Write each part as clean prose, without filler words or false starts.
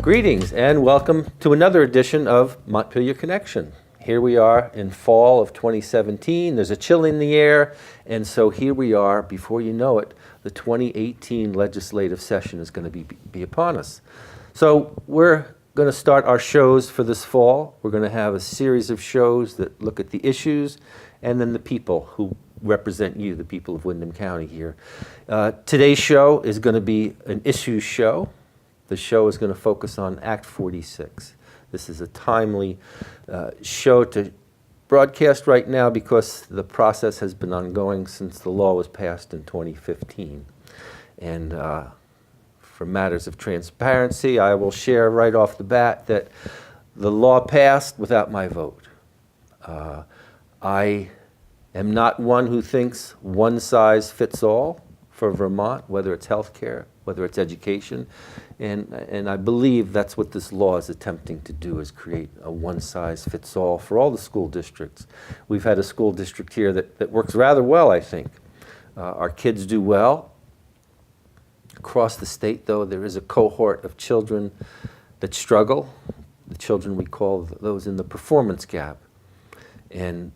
Greetings and welcome to another edition of Montpelier Connection. Here we are in fall of 2017. There's a chill in the air, and so here we are. Before you know it, the 2018 legislative session is going to be upon us. So we're going to start our shows for this fall. We're going to have a series of shows that look at the issues and then the people who represent you, the people of Windham County here. Today's show is going to be an issues show. The show is going to focus on Act 46. This is a timely show to broadcast right now because the process has been ongoing since the law was passed in 2015. And for matters of transparency, I will share right off the bat that the law passed without my vote. I am not one who thinks one size fits all for Vermont, whether it's healthcare, whether it's education. And I believe that's what this law is attempting to do, is create a one-size-fits-all for all the school districts. We've had a school district here that works rather well, I think. Our kids do well. Across the state, though, there is a cohort of children that struggle, the children we call those in the performance gap. And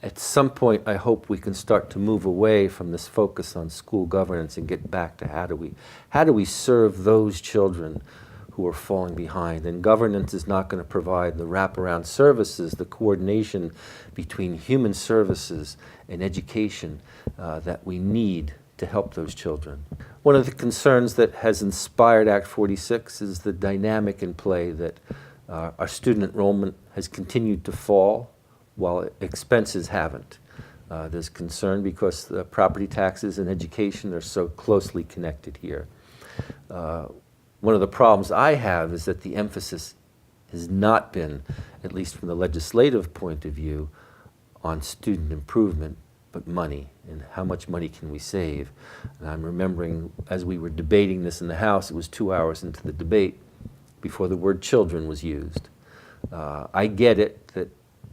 at some point, I hope we can start to move away from this focus on school governance and get back to how do we serve those children who are falling behind. And governance is not going to provide the wraparound services, the coordination between human services and education that we need to help those children. One of the concerns that has inspired Act 46 is the dynamic in play that our student enrollment has continued to fall while expenses haven't. There's concern because the property taxes and education are so closely connected here. One of the problems I have is that the emphasis has not been, at least from the legislative point of view, on student improvement, but money, and how much money can we save. And I'm remembering as we were debating this in the House, it was 2 hours into the debate before the word children was used. I get it that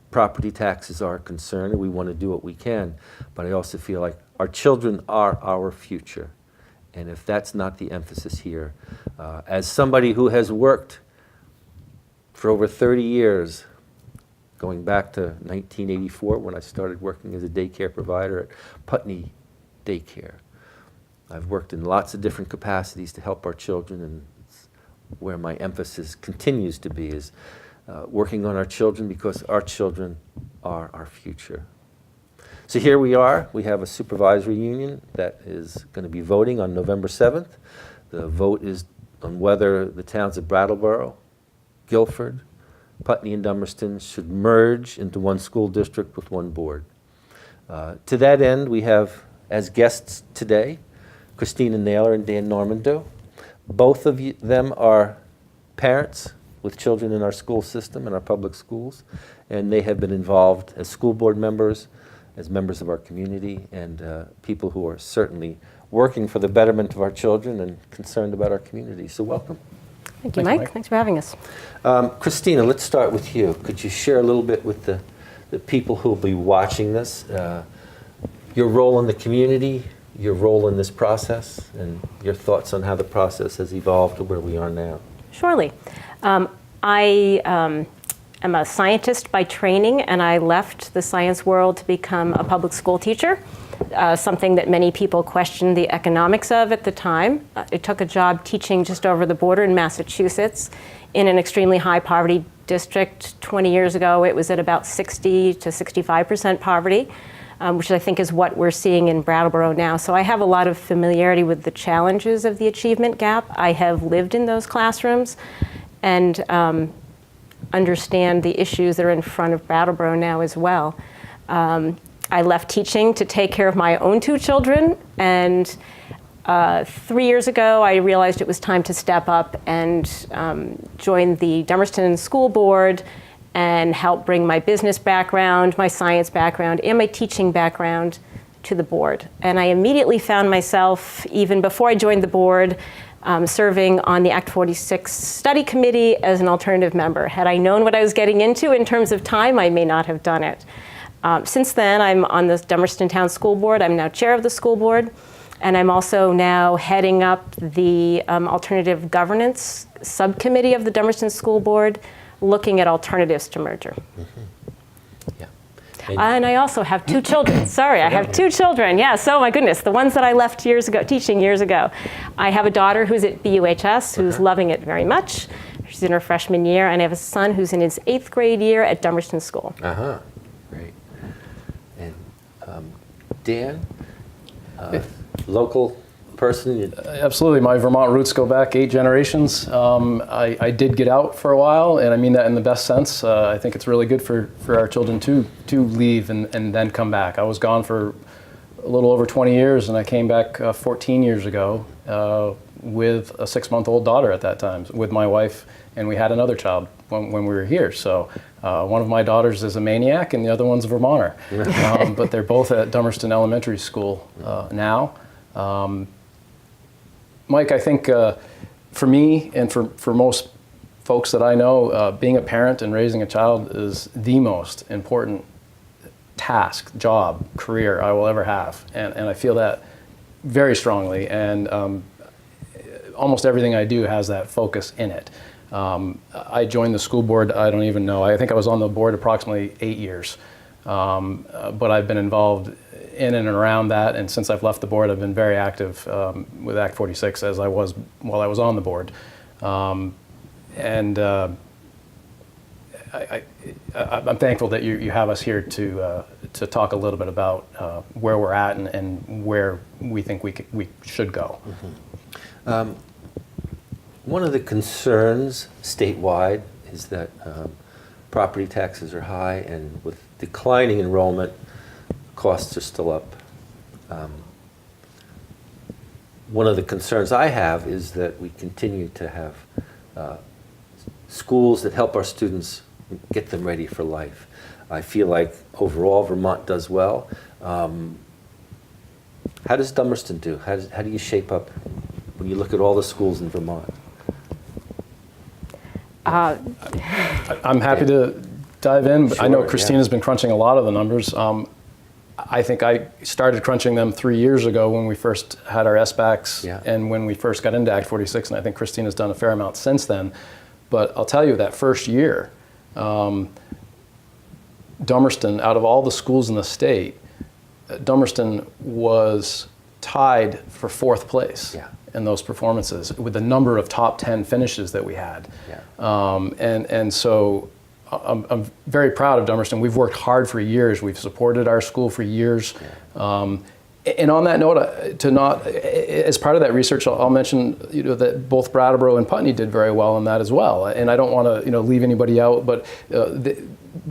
property taxes are a concern and we want to do what we can, but I also feel like our children are our future. And if that's not the emphasis here, as somebody who has worked for over 30 years, going back to 1984 when I started working as a daycare provider at Putney Daycare, I've worked in lots of different capacities to help our children, and it's where my emphasis continues to be is working on our children, because our children are our future. So here we are. We have a supervisory union that is going to be voting on November 7th. The vote is on whether the towns of Brattleboro, Guilford, Putney, and Dummerston should merge into one school district with one board. To that end, we have as guests today Kristina Naylor and Dan Normandeau. Both of them are parents with children in our school system, in our public schools, and they have been involved as school board members, as members of our community, and people who are certainly working for the betterment of our children and concerned about our community. So welcome. Thank you, Mike. Thanks for having us. Kristina, let's start with you. Could you share a little bit with the people who will be watching this, your role in the community, your role in this process, and your thoughts on how the process has evolved to where we are now? Surely. I am a scientist by training, and I left the science world to become a public school teacher, something that many people questioned the economics of at the time. I took a job teaching just over the border in Massachusetts in an extremely high poverty district. 20 years ago, it was at about 60 to 65% poverty, which I think is what we're seeing in Brattleboro now. So I have a lot of familiarity with the challenges of the achievement gap. I have lived in those classrooms and understand the issues that are in front of Brattleboro now as well. I left teaching to take care of my own two children, and 3 years ago I realized it was time to step up and join the Dummerston School Board and help bring my business background, my science background, and my teaching background to the board. And I immediately found myself, even before I joined the board, serving on the Act 46 study committee as an alternative member. Had I known what I was getting into in terms of time, I may not have done it. Since then, I'm on the Dummerston Town School Board. I'm now chair of the school board. And I'm also now heading up the alternative governance subcommittee of the Dummerston School Board looking at alternatives to merger. Yeah. And I also have 2 children. Sorry, I have 2 children. Yes, oh my goodness, the ones that I left years ago, teaching years ago. I have a daughter who's at BUHS, who's loving it very much. She's in her freshman year, and I have a son who's in his 8th grade year at Dummerston School. Great. And Dan, local person? Absolutely. My Vermont roots go back 8 generations. I did get out for a while, and I mean that in the best sense. I think it's really good for our children to leave and then come back. I was gone for a little over 20 years, and I came back 14 years ago with a 6-month-old daughter at that time, with my wife, and we had another child when we were here. So one of my daughters is a maniac, and the other one's a Vermonter. But they're both at Dummerston Elementary School now. Mike, I think for me and for most folks that I know, being a parent and raising a child is the most important task, job, career I will ever have. And I feel that very strongly. And almost everything I do has that focus in it. I joined the school board, I don't even know. I think I was on the board approximately 8 years. But I've been involved in and around that, and since I've left the board, I've been very active with Act 46 as I was while I was on the board. I'm thankful that you have us here to talk a little bit about where we're at and where we think we should go. One of the concerns statewide is that property taxes are high, and with declining enrollment, costs are still up. One of the concerns I have is that we continue to have schools that help our students get them ready for life. I feel like overall Vermont does well. How does Dummerston do? How do you shape up when you look at all the schools in Vermont? I'm happy to dive in. But I know Kristina's been crunching a lot of the numbers. I think I started crunching them 3 years ago when we first had our SBACs and when we first got into Act 46, and I think Kristina's done a fair amount since then. But I'll tell you, that first year, Dummerston, out of all the schools in the state, Dummerston was tied for 4th place in those performances with the number of top 10 finishes that we had. And so I'm very proud of Dummerston. We've worked hard for years. We've supported our school for years. And on that note, as part of that research, I'll mention that both Brattleboro and Putney did very well in that as well. And I don't want to leave anybody out, but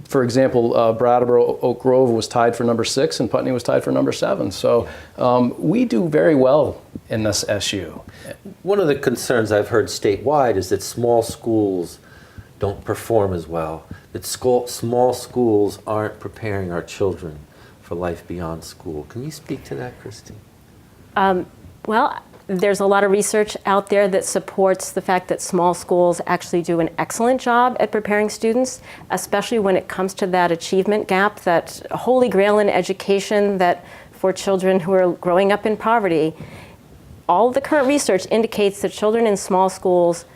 for example, Brattleboro Oak Grove was tied for number 6, and Putney was tied for number 7. So we do very well in this SU. One of the concerns I've heard statewide is that small schools don't perform as well, that small schools aren't preparing our children for life beyond school. Can you speak to that, Christine? Well, there's a lot of research out there that supports the fact that small schools actually do an excellent job at preparing students, especially when it comes to that achievement gap, that holy grail in education that for children who are growing up in poverty. All the current research indicates that children in small schools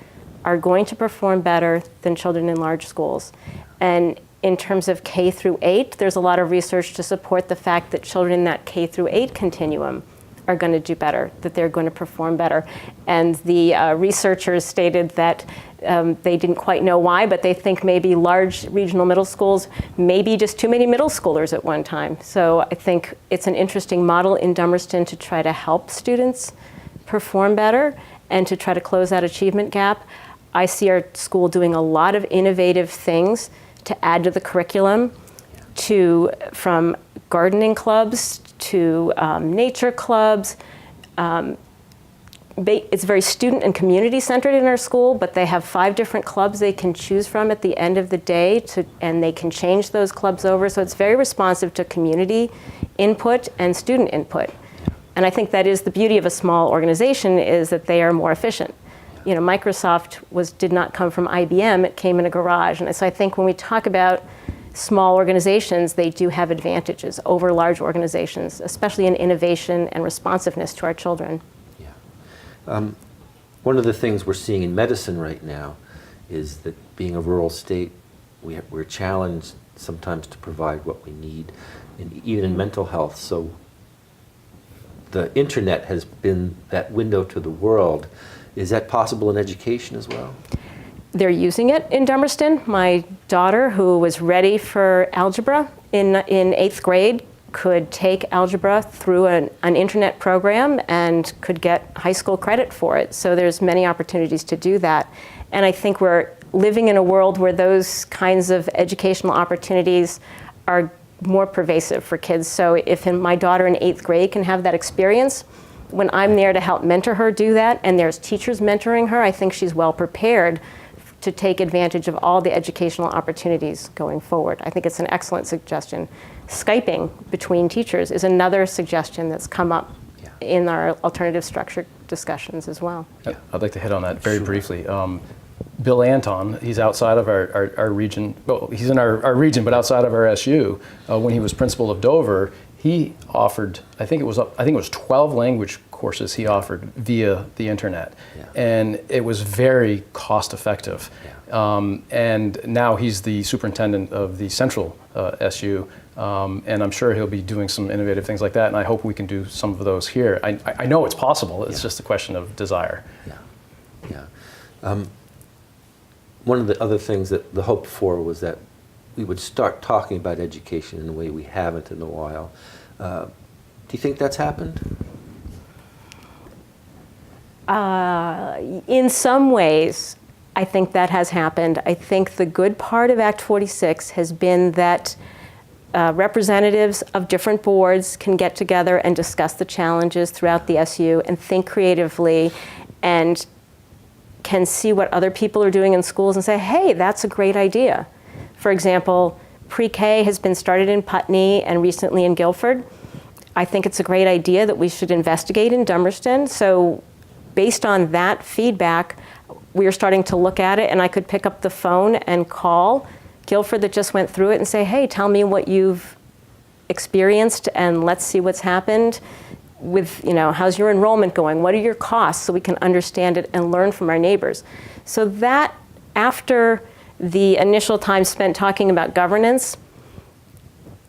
are going to perform better than children in large schools. And in terms of K through 8, there's a lot of research to support the fact that children in that K through 8 continuum are going to do better, that they're going to perform better. And the researchers stated that they didn't quite know why, but they think maybe large regional middle schools may be just too many middle schoolers at one time. So I think it's an interesting model in Dummerston to try to help students perform better and to try to close that achievement gap. I see our school doing a lot of innovative things to add to the curriculum, from gardening clubs to nature clubs. It's very student and community centered in our school, but they have 5 different clubs they can choose from at the end of the day, and they can change those clubs over. So it's very responsive to community input and student input. And I think that is the beauty of a small organization, is that they are more efficient. Microsoft did not come from IBM, it came in a garage. And so I think when we talk about small organizations, they do have advantages over large organizations, especially in innovation and responsiveness to our children. One of the things we're seeing in medicine right now is that being a rural state, we're challenged sometimes to provide what we need, and even in mental health. So the internet has been that window to the world. Is that possible in education as well? They're using it in Dummerston. My daughter, who was ready for algebra in 8th grade, could take algebra through an internet program and could get high school credit for it. So there's many opportunities to do that. And I think we're living in a world where those kinds of educational opportunities are more pervasive for kids. So if my daughter in 8th grade can have that experience, when I'm there to help mentor her do that, and there's teachers mentoring her, I think she's well prepared to take advantage of all the educational opportunities going forward. I think it's an excellent suggestion. Skyping between teachers is another suggestion that's come up in our alternative structure discussions as well. Yeah. I'd like to hit on that very briefly. Bill Anton, he's outside of our region, well, he's in our region, but outside of our SU. When he was principal of Dover, he offered, I think it was 12 language courses he offered via the internet. And it was very cost effective. And now he's the superintendent of the central SU. And I'm sure he'll be doing some innovative things like that, and I hope we can do some of those here. I know it's possible, it's just a question of desire. One of the other things that the hope for was that we would start talking about education in a way we haven't in a while. Do you think that's happened? In some ways, I think that has happened. I think the good part of Act 46 has been that representatives of different boards can get together and discuss the challenges throughout the SU and think creatively and can see what other people are doing in schools and say, hey, that's a great idea. For example, pre-K has been started in Putney and recently in Guilford. I think it's a great idea that we should investigate in Dummerston. So based on that feedback, we are starting to look at it, and I could pick up the phone and call Guilford that just went through it and say, hey, tell me what you've experienced and let's see what's happened with, how's your enrollment going? What are your costs, so we can understand it and learn from our neighbors. So that, after the initial time spent talking about governance,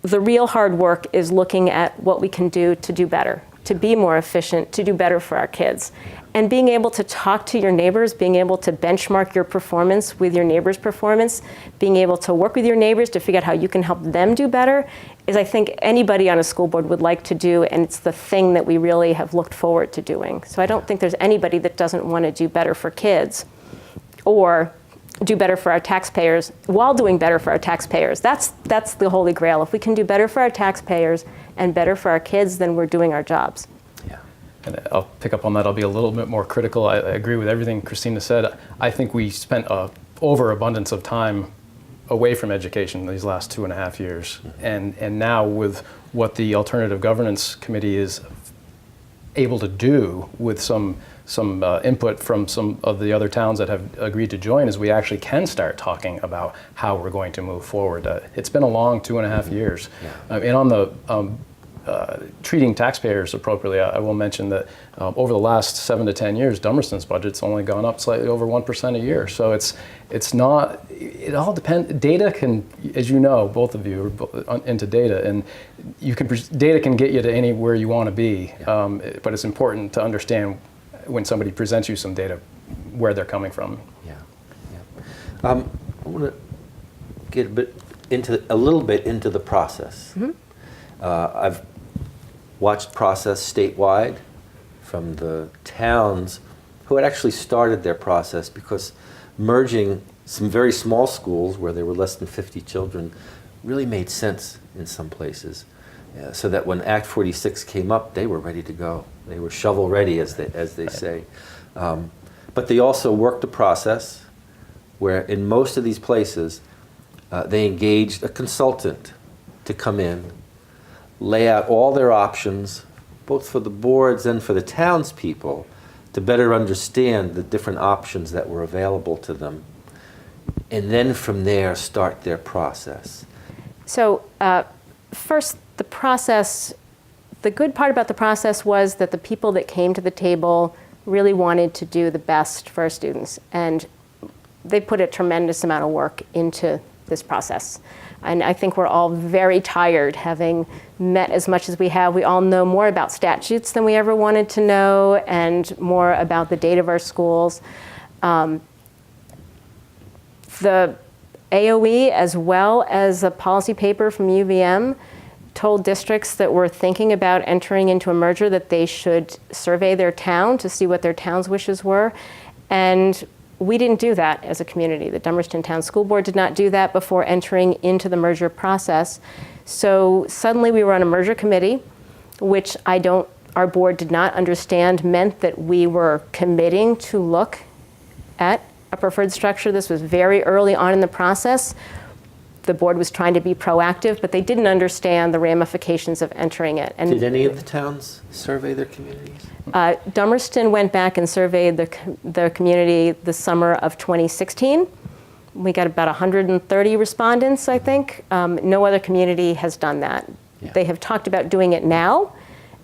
the real hard work is looking at what we can do to do better, to be more efficient, to do better for our kids. And being able to talk to your neighbors, being able to benchmark your performance with your neighbor's performance, being able to work with your neighbors to figure out how you can help them do better, is I think anybody on a school board would like to do, and it's the thing that we really have looked forward to doing. So I don't think there's anybody that doesn't want to do better for kids or do better for our taxpayers while doing better for our taxpayers. That's the holy grail. If we can do better for our taxpayers and better for our kids, then we're doing our jobs. And I'll pick up on that. I'll be a little bit more critical. I agree with everything Kristina said. I think we spent an overabundance of time away from education these last 2.5 years. And now with what the Alternative Governance Committee is able to do with some input from some of the other towns that have agreed to join, is we actually can start talking about how we're going to move forward. It's been a long 2.5 years. And on the treating taxpayers appropriately, I will mention that over the last 7 to 10 years, Dummerston's budget's only gone up slightly over 1% a year. So it's not, it all depends. Data can, as you know, both of you are into data, and data can get you to anywhere you want to be, but it's important to understand when somebody presents you some data, where they're coming from. I want to get a little bit into the process. I've watched process statewide from the towns who had actually started their process, because merging some very small schools where there were less than 50 children really made sense in some places. So that when Act 46 came up, they were ready to go. They were shovel ready, as they say. But they also worked a process where in most of these places, they engaged a consultant to come in, lay out all their options, both for the boards and for the townspeople, to better understand the different options that were available to them, and then from there start their process. So first, the process, the good part about the process was that the people that came to the table really wanted to do the best for our students. And they put a tremendous amount of work into this process. And I think we're all very tired, having met as much as we have. We all know more about statutes than we ever wanted to know, and more about the date of our schools. The AOE, as well as a policy paper from UVM, told districts that were thinking about entering into a merger that they should survey their town to see what their town's wishes were. And we didn't do that as a community. The Dummerston Town School Board did not do that before entering into the merger process. So suddenly we were on a merger committee, which our board did not understand meant that we were committing to look at a preferred structure. This was very early on in the process. The board was trying to be proactive, but they didn't understand the ramifications of entering it. And did any of the towns survey their communities? Dummerston went back and surveyed the community the summer of 2016. We got about 130 respondents, I think. No other community has done that. Yeah. They have talked about doing it now,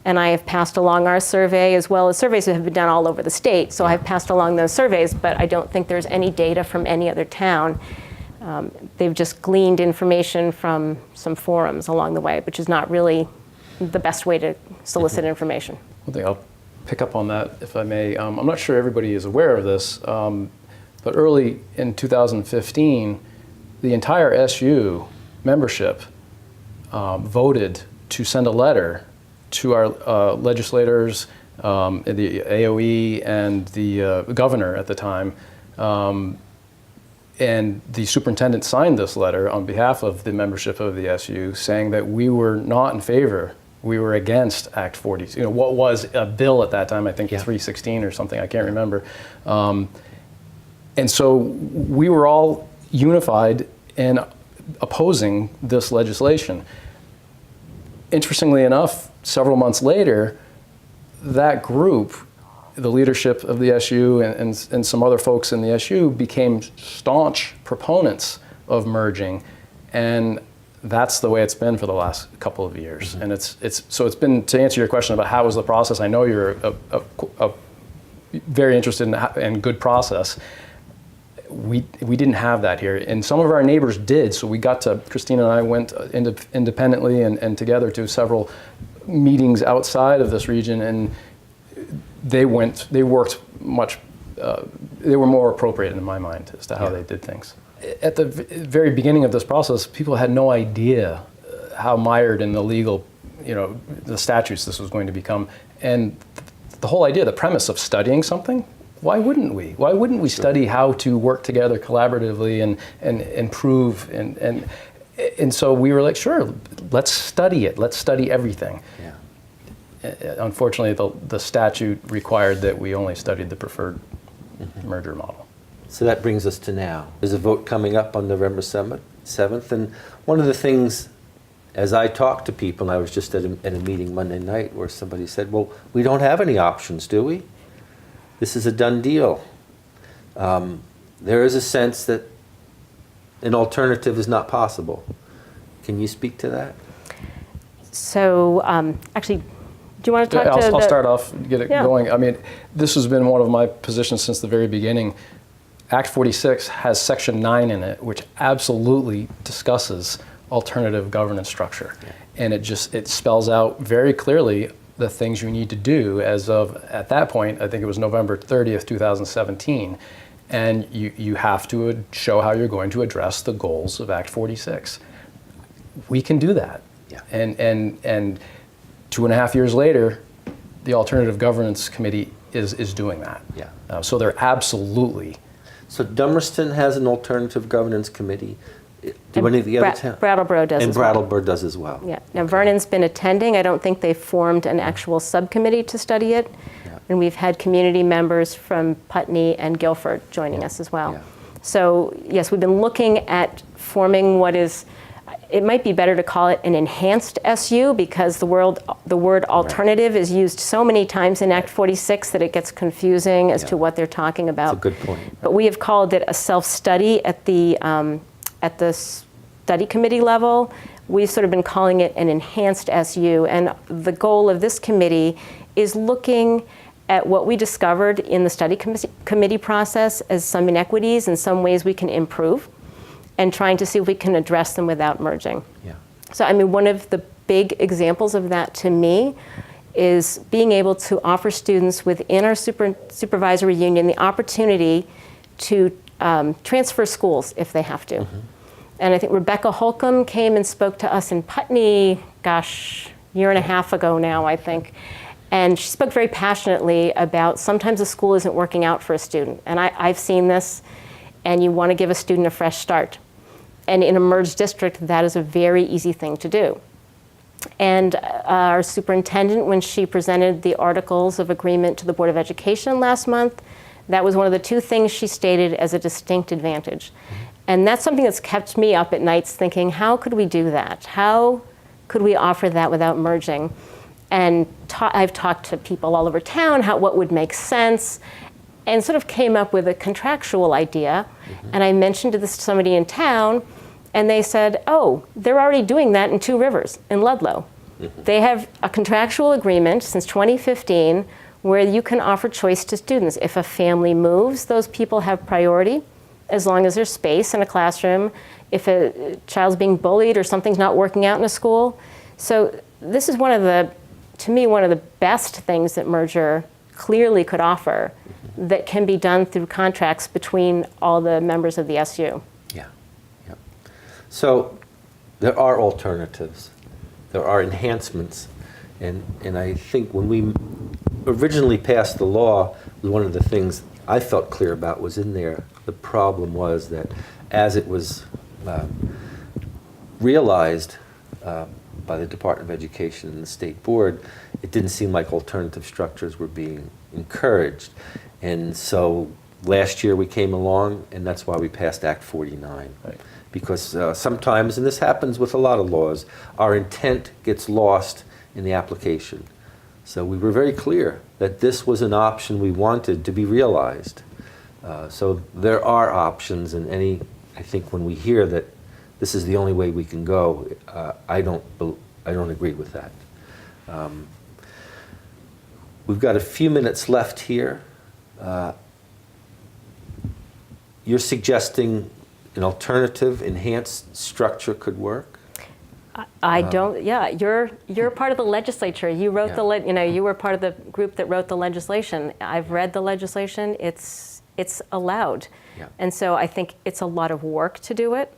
and I have passed along our survey, as well as surveys that have been done all over the state. So I've passed along those surveys, but I don't think there's any data from any other town. They've just gleaned information from some forums along the way, which is not really the best way to solicit information. One thing, I'll pick up on that, if I may. I'm not sure everybody is aware of this, but early in 2015, the entire SU membership voted to send a letter to our legislators, the AOE, and the governor at the time. And the superintendent signed this letter on behalf of the membership of the SU, saying that we were not in favor. We were against Act 40. What was a bill at that time, I think 316 or something, I can't remember. And so we were all unified in opposing this legislation. Interestingly enough, several months later, that group, the leadership of the SU and some other folks in the SU, became staunch proponents of merging, and that's the way it's been for the last couple of years. Mm-hmm. And it's been, to answer your question about how was the process, I know you're a very interested in good process. We didn't have that here, and some of our neighbors did. So Kristina and I went independently and together to several meetings outside of this region, and they were more appropriate in my mind as to how they did things. At the very beginning of this process, people had no idea how mired in the legal, the statutes this was going to become. And the whole idea, the premise of studying something, why wouldn't we? Why wouldn't we study how to work together collaboratively and improve? And so we were like, sure, let's study it. Let's study everything. Yeah. Unfortunately, the statute required that we only studied the preferred merger model. So that brings us to now. There's a vote coming up on November 7th, and one of the things, as I talked to people, and I was just at a meeting Monday night where somebody said, well, we don't have any options, do we? This is a done deal. There is a sense that an alternative is not possible. Can you speak to that? So, actually, do you want to talk to I'll start off and get it going. I mean, this has been one of my positions since the very beginning. Act 46 has Section 9 in it, which absolutely discusses alternative governance structure. Yeah. And it spells out very clearly the things you need to do as of, at that point, I think it was November 30th, 2017. And you have to show how you're going to address the goals of Act 46. We can do that. Yeah. And 2.5 years later, the Alternative Governance Committee is doing that. Yeah. So they're absolutely. So Dummerston has an Alternative Governance Committee. Do any of the other towns? Brattleboro does as well. And Brattleboro does as well. Yeah. Now, Vernon's been attending. I don't think they've formed an actual subcommittee to study it. Yeah. And we've had community members from Putney and Guilford joining us as well. Yeah. So, yes, we've been looking at forming what is, it might be better to call it an enhanced SU, because the word alternative is used so many times in Act 46 that it gets confusing as to what they're talking about. That's a good point. But we have called it a self-study at the study committee level. We've sort of been calling it an enhanced SU, and the goal of this committee is looking at what we discovered in the study committee process as some inequities and some ways we can improve, and trying to see if we can address them without merging. Yeah. So I mean, one of the big examples of that to me is being able to offer students within our supervisory union the opportunity to transfer schools if they have to. And I think Rebecca Holcomb came and spoke to us in Putney, gosh, year and a half ago now, I think. And she spoke very passionately about sometimes a school isn't working out for a student. And I've seen this, and you want to give a student a fresh start. And in a merged district, that is a very easy thing to do. And our superintendent, when she presented the articles of agreement to the Board of Education last month, that was one of the two things she stated as a distinct advantage. And that's something that's kept me up at nights thinking, how could we do that? How could we offer that without merging? And I've talked to people all over town, what would make sense, and sort of came up with a contractual idea. And I mentioned this to somebody in town, and they said, oh, they're already doing that in Two Rivers, in Ludlow. They have a contractual agreement since 2015 where you can offer choice to students. If a family moves, those people have priority as long as there's space in a classroom. If a child's being bullied or something's not working out in a school. So this is to me, one of the best things that merger clearly could offer that can be done through contracts between all the members of the SU. Yeah. Yep. So there are alternatives. There are enhancements. And I think when we originally passed the law, one of the things I felt clear about was in there. The problem was that as it was realized by the Department of Education and the State Board, it didn't seem like alternative structures were being encouraged. And so last year we came along, and that's why we passed Act 49. Right. Because sometimes, and this happens with a lot of laws, our intent gets lost in the application. So we were very clear that this was an option we wanted to be realized. So there are options, and I think when we hear that this is the only way we can go, I don't agree with that. We've got a few minutes left here. You're suggesting an alternative, enhanced structure could work? I don't. Yeah, you're part of the legislature. You wrote you were part of the group that wrote the legislation. I've read the legislation. It's allowed, and so I think it's a lot of work to do it.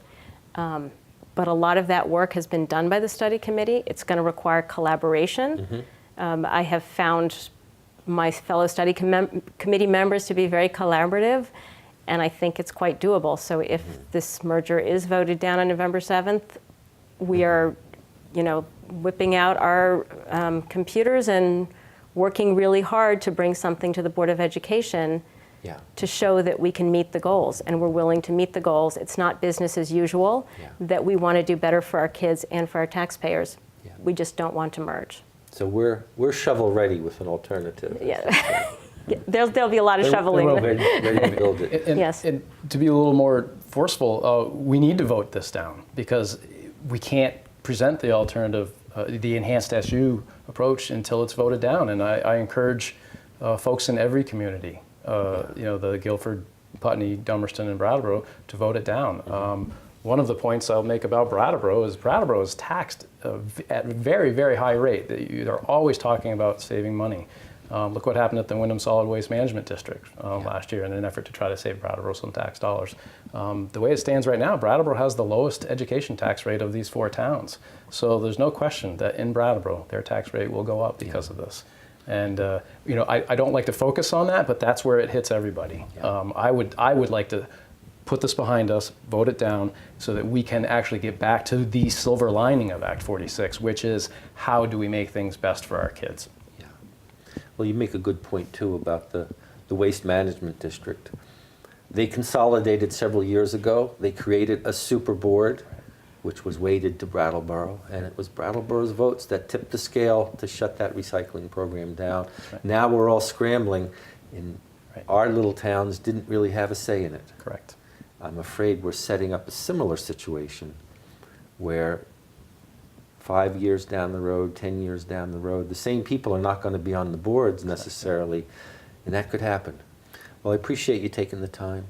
But a lot of that work has been done by the study committee. It's going to require collaboration. I have found my fellow study committee members to be very collaborative, and I think it's quite doable. So if this merger is voted down on November 7th, we are, whipping out our computers and working really hard to bring something to the Board of Education to show that we can meet the goals, and we're willing to meet the goals. It's not business as usual, that we want to do better for our kids and for our taxpayers. We just don't want to merge. So we're shovel ready with an alternative. Yeah. There'll be a lot of shoveling. Ready to build it. And to be a little more forceful, we need to vote this down because we can't present the alternative, the enhanced SU approach until it's voted down. And I encourage folks in every community, the Guilford, Putney, Dummerston, and Brattleboro, to vote it down. One of the points I'll make about Brattleboro is taxed at a very, very high rate. They're always talking about saving money. Look what happened at the Windham Solid Waste Management District last year in an effort to try to save Brattleboro some tax dollars. The way it stands right now, Brattleboro has the lowest education tax rate of these 4 towns. So there's no question that in Brattleboro, their tax rate will go up because of this. And I don't like to focus on that, but that's where it hits everybody. I would like to put this behind us, vote it down, so that we can actually get back to the silver lining of Act 46, which is how do we make things best for our kids? Well, you make a good point, too, about the Waste Management District. They consolidated several years ago. They created a super board, which was weighted to Brattleboro, and it was Brattleboro's votes that tipped the scale to shut that recycling program down. Right. Now we're all scrambling, and our little towns didn't really have a say in it. Correct. I'm afraid we're setting up a similar situation where 5 years down the road, 10 years down the road, the same people are not going to be on the boards necessarily, and that could happen. Well, I appreciate you taking the time.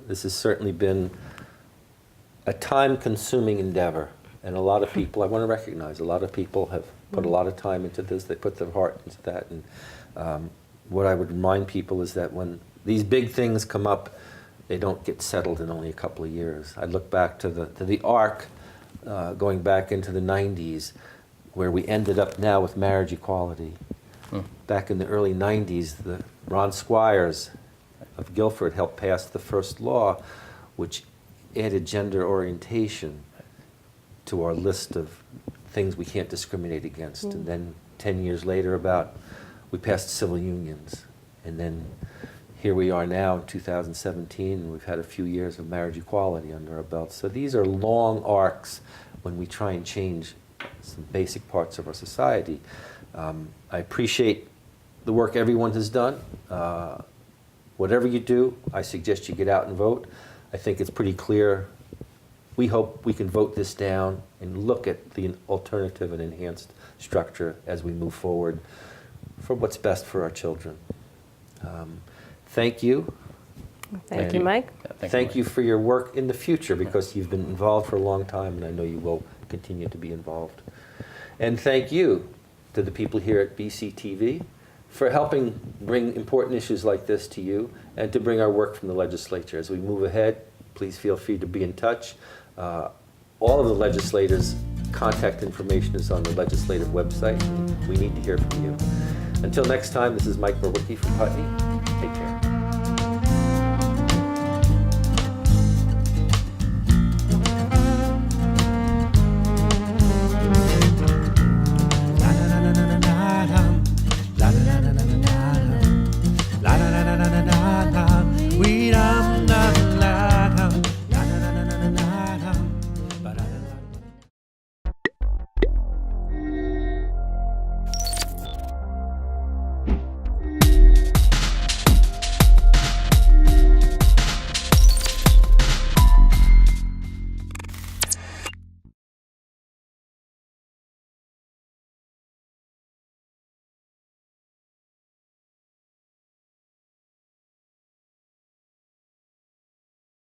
This has certainly been a time-consuming endeavor, and a lot of people, I want to recognize, a lot of people have put a lot of time into this. They put their heart into that, and what I would remind people is that when these big things come up, they don't get settled in only a couple of years. I look back to the arc, going back into the 90s, where we ended up now with marriage equality. Back in the early 90s, the Ron Squires of Guilford helped pass the first law, which added gender orientation to our list of things we can't discriminate against. And then 10 years later, we passed civil unions. And then here we are now in 2017, and we've had a few years of marriage equality under our belts. So these are long arcs when we try and change some basic parts of our society. I appreciate the work everyone has done. Whatever you do, I suggest you get out and vote. I think it's pretty clear. We hope we can vote this down and look at the alternative and enhanced structure as we move forward for what's best for our children. Thank you. Thank you, Mike. Yeah, Thank you for your work in the future, because you've been involved for a long time, and I know you will continue to be involved. And thank you to the people here at BCTV for helping bring important issues like this to you and to bring our work from the legislature. As we move ahead, please feel free to be in touch. All of the legislators' contact information is on the legislative website. We need to hear from you. Until next time, this is Mike Mrowicki from Putney.